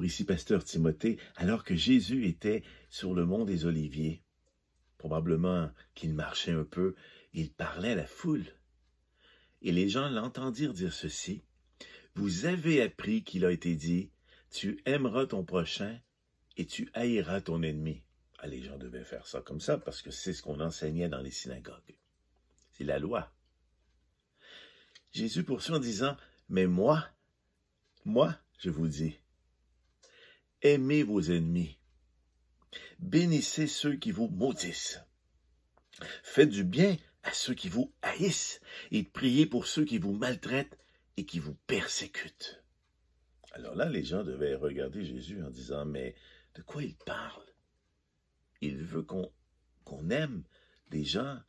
Bonjour, ici Pasteur Timothée. Alors que Jésus était sur le mont des Oliviers, probablement qu'il marchait un peu, il parlait à la foule. Et les gens l'entendirent dire ceci: « Vous avez appris qu'il a été dit, tu aimeras ton prochain et tu haïras ton ennemi. » Ah, les gens devaient faire ça comme ça parce que c'est ce qu'on enseignait dans les synagogues. C'est la loi. Jésus poursuit en disant: « Mais moi, je vous dis, aimez vos ennemis, bénissez ceux qui vous maudissent, faites du bien à ceux qui vous haïssent et priez pour ceux qui vous maltraitent et qui vous persécutent. » Alors là, les gens devaient regarder Jésus en disant: « Mais de quoi il parle? Il veut qu'on aime des gens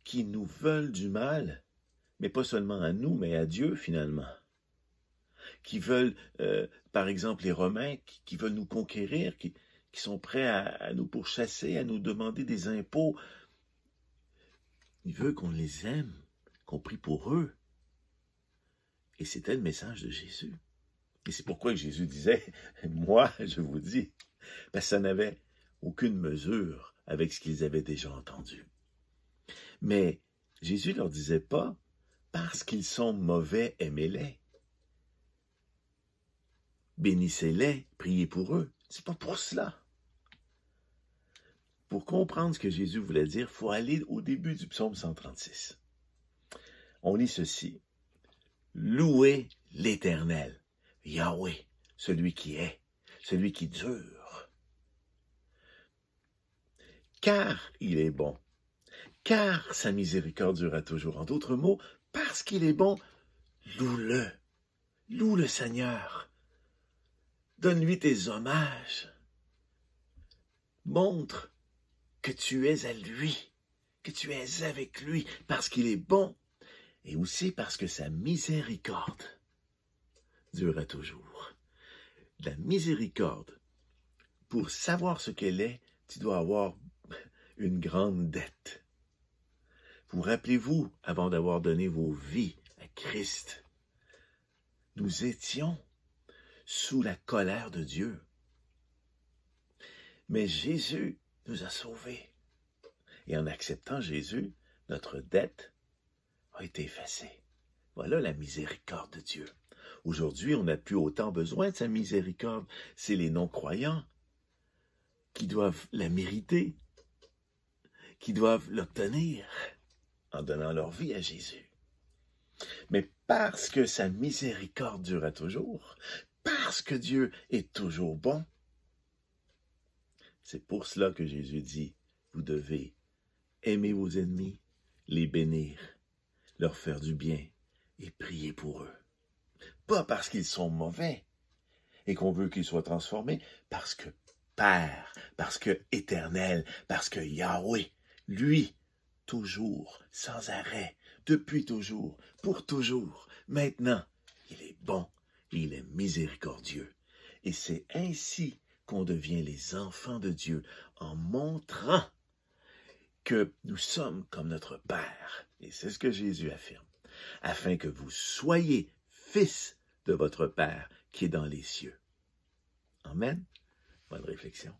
qui nous veulent du mal, mais pas seulement à nous, mais à Dieu finalement. Qui veulent, par exemple, les Romains, qui veulent nous conquérir, qui sont prêts à nous pourchasser, à nous demander des impôts. Il veut qu'on les aime, qu'on prie pour eux. » Et c'était le message de Jésus. Et c'est pourquoi Jésus disait: « Moi, je vous dis », parce que ça n'avait aucune mesure avec ce qu'ils avaient déjà entendu. Mais Jésus ne leur disait pas: « Parce qu'ils sont mauvais, aimez-les. Bénissez-les, priez pour eux. » C'est pas pour cela. Pour comprendre ce que Jésus voulait dire, il faut aller au début du psaume 136. On lit ceci: « Louez l'Éternel, Yahweh, celui qui est, celui qui dure. Car il est bon, car sa miséricorde durera toujours. » En d'autres mots, parce qu'il est bon, loue-le. Loue le Seigneur. Donne-lui tes hommages. Montre que tu es à lui, que tu es avec lui, parce qu'il est bon, et aussi parce que sa miséricorde durera toujours. La miséricorde, pour savoir ce qu'elle est, tu dois avoir une grande dette. Vous rappelez-vous, avant d'avoir donné vos vies à Christ, nous étions sous la colère de Dieu. Mais Jésus nous a sauvés. Et en acceptant Jésus, notre dette a été effacée. Voilà la miséricorde de Dieu. Aujourd'hui, on n'a plus autant besoin de sa miséricorde. C'est les non-croyants qui doivent la mériter, qui doivent l'obtenir en donnant leur vie à Jésus. Mais parce que sa miséricorde durera toujours, parce que Dieu est toujours bon, c'est pour cela que Jésus dit: vous devez aimer vos ennemis, les bénir, leur faire du bien et prier pour eux. Pas parce qu'ils sont mauvais et qu'on veut qu'ils soient transformés, parce que Père, parce que Éternel, parce que Yahweh, lui, toujours, sans arrêt, depuis toujours, pour toujours, maintenant, il est bon, il est miséricordieux. Et c'est ainsi qu'on devient les enfants de Dieu, en montrant que nous sommes comme notre Père. Et c'est ce que Jésus affirme. Afin que vous soyez fils de votre Père qui est dans les cieux. Amen. Bonne réflexion.